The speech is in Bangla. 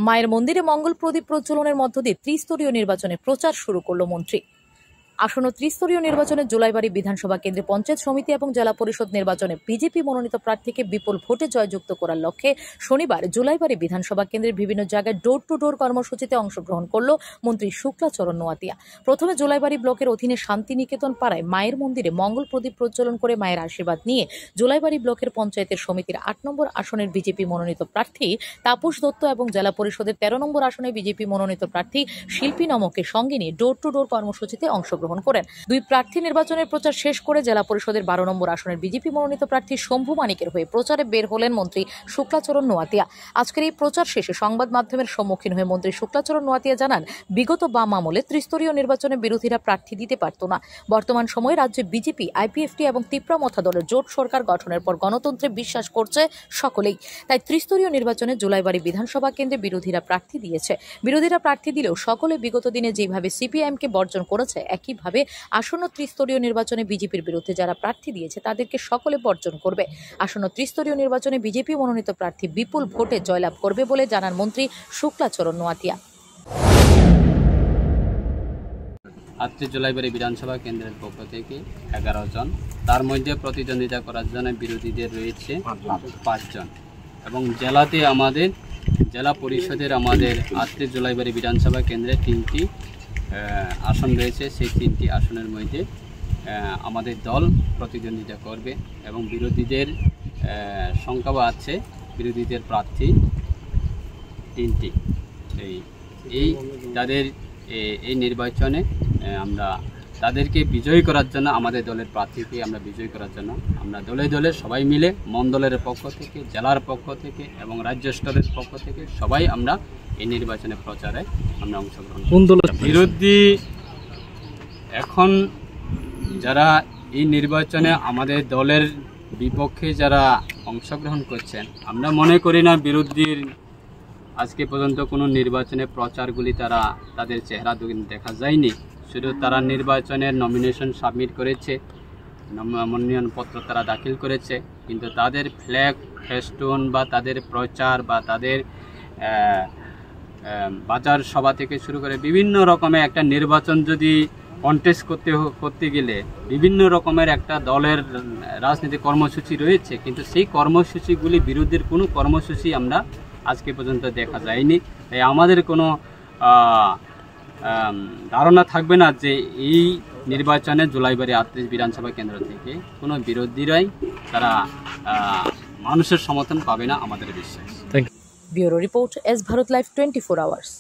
মায়ের মন্দিরে মঙ্গল প্রদীপ প্রজ্বলনের মধ্য দিয়ে ত্রিস্তরীয় নির্বাচনে প্রচার শুরু করল মন্ত্রী। আসন্ন ত্রিস্তরীয় নির্বাচনে জুলাইবাড়ি বিধানসভা কেন্দ্রে পঞ্চায়েত সমিতি এবং জেলা পরিষদ নির্বাচনে বিজেপি মনোনীত প্রার্থীকে বিপুল ভোটে জয়যুক্ত করার লক্ষ্যে শনিবার জুলাইবাড়ি বিধানসভা কেন্দ্রের বিভিন্ন জায়গায় ডোর টু ডোর কর্মসূচিতে অংশগ্রহণ করল মন্ত্রী শুক্লাচরণ নোয়াতিয়া। প্রথমে জুলাইবাড়ি ব্লকের অধীনে শান্তিনিকেতন পাড়ায় মায়ের মন্দিরে মঙ্গল প্রদীপ প্রজ্বলন করে মায়ের আশীর্বাদ নিয়ে জুলাইবাড়ি ব্লকের পঞ্চায়েতের সমিতির ৮ নম্বর আসনের বিজেপি মনোনীত প্রার্থী তাপস দত্ত এবং জেলা পরিষদের ১৩ নম্বর আসনে বিজেপি মনোনীত প্রার্থী শিল্পী নমকে সঙ্গে নিয়ে ডোর টু ডোর কর্মসূচিতে অংশগ্রহণ করেন। দুই প্রার্থী নির্বাচনের প্রচার শেষ করে জেলা পরিষদের ১২ নম্বর আসনের বিজেপি মনোনীত প্রার্থী শম্ভু মানিকের হয়ে প্রচারে বের হলেন মন্ত্রী শুক্লাচরণ নোয়াতিয়া। আজকের এই প্রচার শেষে সংবাদ মাধ্যমের সম্মুখীন হয়ে মন্ত্রী শুক্লাচরণ নোয়াতিয়া জানান, বিগত বাম আমলে ত্রিস্তরীয় নির্বাচনে বিরোধীরা প্রার্থী দিতে পারত না। বর্তমান সময়ে রাজ্যে বিজেপি, আইপিএফটি এবং তিপ্রা মথা দলের জোট সরকার গঠনের পর গণতন্ত্রে বিশ্বাস করছে সকলেই। তাই ত্রিস্তরীয় নির্বাচনে জুলাইবাড়ি বিধানসভা কেন্দ্রে বিরোধীরা প্রার্থী দিয়েছে। বিরোধীরা প্রার্থী দিলেও সকলে বিগত দিনে যেভাবে সিপিআইএমকে বর্জন করেছে, একইভাবে আসন্ন ত্রিস্তরীয় নির্বাচনে বিজেপির বিরুদ্ধে যারা প্রার্থী দিয়েছে তাদেরকে সকলে বর্জন করবে। আসন্ন ত্রিস্তরীয় নির্বাচনে বিজেপি মনোনীত প্রার্থী বিপুল ভোটে জয়লাভ করবে বলে জানান মন্ত্রী শুক্লাচরণ নোয়াতিয়া। আজকে জুলাইবাড়ি বিধানসভা কেন্দ্রের পক্ষ থেকে 11 জন, তার মধ্যে প্রতিদ্বন্দ্বিতা করার জন্য বিরোধীদের রয়েছে 5 জন এবং জেলাতে আমাদের জেলা পরিষদের আমাদের আজকে জুলাইবাড়ি বিধানসভা কেন্দ্রে 3টি আসন রয়েছে। সেই 3টি আসনের মধ্যে আমাদের দল প্রতিদ্বন্দ্বিতা করবে এবং বিরোধীদের সংখ্যাও আছে। বিরোধীদের প্রার্থী 3টি। এই তাদের এই নির্বাচনে আমরা তাদেরকে বিজয়ী করার জন্য, আমাদের দলের প্রার্থীকে আমরা বিজয়ী করার জন্য আমরা দলে দলে সবাই মিলে মণ্ডলের পক্ষ থেকে, জেলার পক্ষ থেকে এবং রাজ্য স্তরের পক্ষ থেকে সবাই আমরা এই নির্বাচনে প্রচারে আমরা অংশগ্রহণ করি। বিরোধী এখন যারা এই নির্বাচনে আমাদের দলের বিপক্ষে যারা অংশগ্রহণ করছেন, আমরা মনে করি না বিরোধীর আজকে পর্যন্ত কোনো নির্বাচনে প্রচারগুলি তাদের চেহারা দেখা যায়নি। শুধু তারা নির্বাচনের নমিনেশন সাবমিট করেছে, মনোনয়নপত্র তারা দাখিল করেছে, কিন্তু তাদের ফ্ল্যাগ, ফেস্টুন বা তাদের প্রচার বা তাদের বাজার সভা থেকে শুরু করে বিভিন্ন রকমের একটা নির্বাচন যদি কন্টেস্ট করতে গেলে বিভিন্ন রকমের একটা দলের রাজনীতি কর্মসূচি রয়েছে, কিন্তু সেই কর্মসূচিগুলি বিরোধীর কোনো কর্মসূচি আমরা আজকে পর্যন্ত দেখা যায়নি। তাই আমাদের কোনো ধারণা থাকবে না যে এই নির্বাচনে জুলাইবাড়ি 38 বিধানসভা কেন্দ্র থেকে কোনো বিরোধীরাই তারা মানুষের সমর্থন পাবে না, আমাদের বিশ্বাস। Bureau report, S Bharat live 24 hours.